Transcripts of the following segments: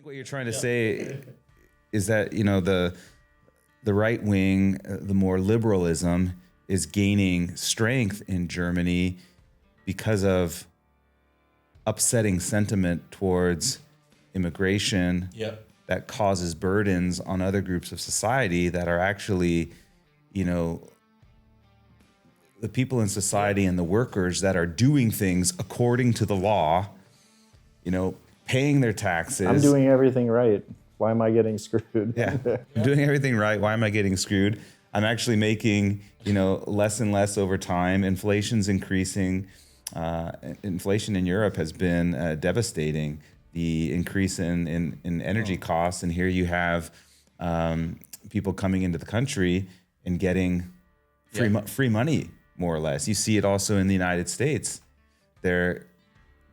what you're trying to say is that, you know, the right wing, the more liberalism is gaining strength in Germany because of upsetting sentiment towards immigration that causes burdens on other groups of society that are actually, you know, the people in society and the workers that are doing things according to the law, you know, paying their taxes. I'm doing everything right. Why am I getting screwed? Yeah, I'm doing everything right. Why am I getting screwed? I'm actually making, you know, less and less over time. Inflation's increasing. Inflation in Europe has been devastating. The increase in energy costs, and here you have people coming into the country and getting free money, more or less. You see it also in the United States. They're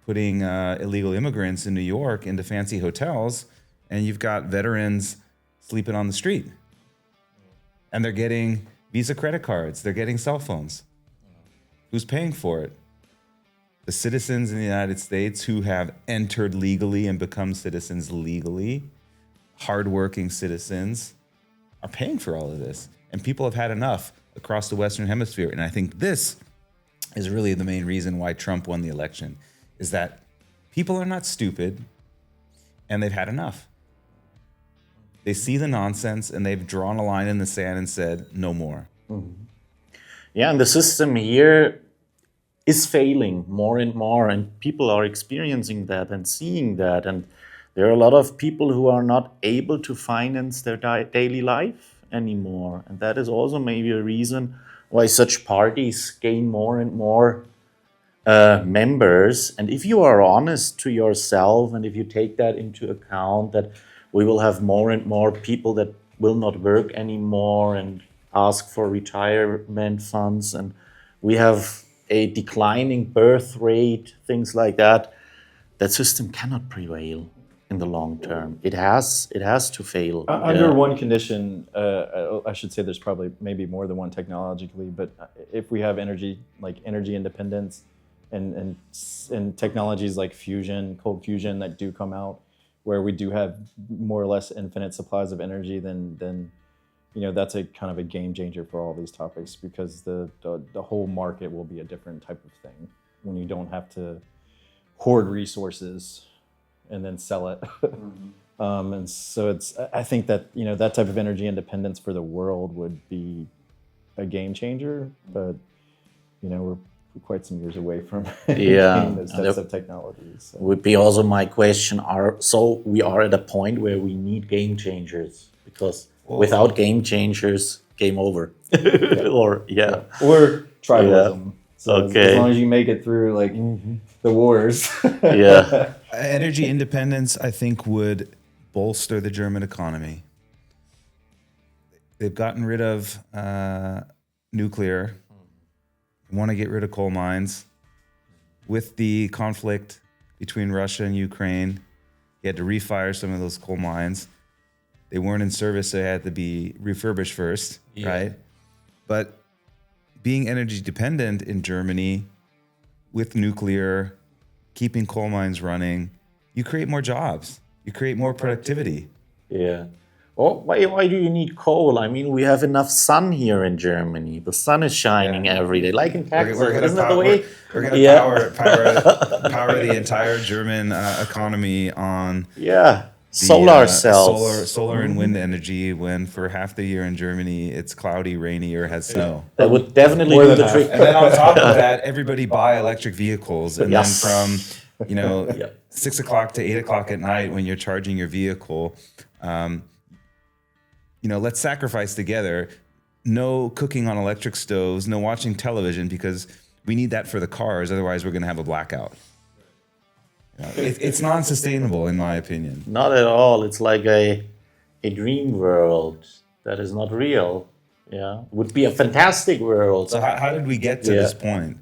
putting illegal immigrants in New York into fancy hotels, and you've got veterans sleeping on the street. And they're getting Visa credit cards. They're getting cell phones. Who's paying for it? The citizens in the United States who have entered legally and become citizens legally, hardworking citizens, are paying for all of this. And people have had enough across the Western Hemisphere. And I think this is really the main reason why Trump won the election, is that people are not stupid and they've had enough. They see the nonsense and they've drawn a line in the sand and said, no more. Mm-hmm. Yeah, and the system here is failing more and more, and people are experiencing that and seeing that. And there are a lot of people who are not able to finance their daily life anymore. And that is also maybe a reason why such parties gain more and more members. And if you are honest to yourself, and if you take that into account, that we will have more and more people that will not work anymore and ask for retirement funds, and we have a declining birth rate, things like that, that system cannot prevail in the long term. It has to fail. Under one condition, I should say there's probably maybe more than one technologically, but if we have energy independence and technologies like fusion, cold fusion that do come out, where we do have more or less infinite supplies of energy, then you know, that's a kind of a game changer for all these topics, because the whole market will be a different type of thing when you don't have to hoard resources and then sell it. Mm-hmm. And so I think that, you know, that type of energy independence for the world would be a game changer, but you know, we're quite some years away from those types of technologies. So. Would be also my question. So we are at a point where we need game changers, because without game changers, game over. Or tribalism. So as long as you make it through like the wars. Energy independence, I think, would bolster the German economy. They've gotten rid of nuclear. Want to get rid of coal mines. With the conflict between Russia and Ukraine, he had to refire some of those coal mines. They weren't in service, so they had to be refurbished first, right? But being energy dependent in Germany with nuclear, keeping coal mines running, you create more jobs. You create more productivity. Yeah. Well, why do you need coal? I mean, we have enough sun here in Germany. The sun is shining every day, like in Texas. Isn't that the way? We're going to power the entire German economy on solar cells. Solar and wind energy, when for half the year in Germany, it's cloudy, rainy, or has snow. That would definitely do the trick. And then on top of that, everybody buy electric vehicles. And then from, 6 o'clock to 8 o'clock at night when you're charging your vehicle, let's sacrifice together. No cooking on electric stoves, no watching television, because we need that for the cars. Otherwise, we're going to have a blackout. It's non-sustainable, in my opinion. Not at all. It's like a dream world that is not real. Yeah, it would be a fantastic world. So how did we get to this point?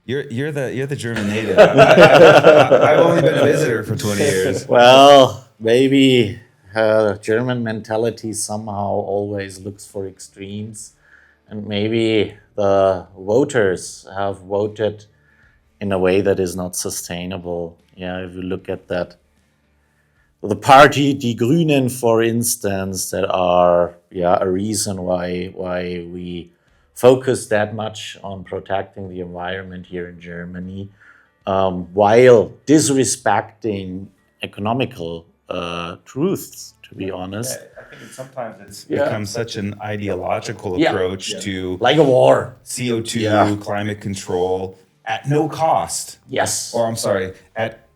You're the German native. I've only been a visitor for 20 years. Well, maybe German mentality somehow always looks for extremes, and maybe the voters have voted in a way that is not sustainable. Yeah, if you look at that the party Die Grünen, for instance, that are a reason why we focus that much on protecting the environment here in Germany, while disrespecting economical truths. To be honest, I think sometimes it's become such an ideological approach to like a war. CO2 climate control at no cost. Yes. Or I'm sorry, at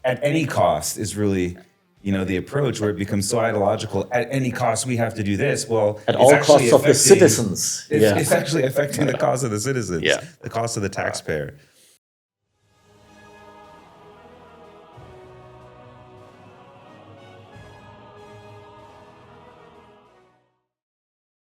any cost is really, the approach where it becomes so ideological. At any cost, we have to do this. Well, At all costs of the citizens. It's actually affecting the cost of the citizens, Yeah. the cost of the taxpayer.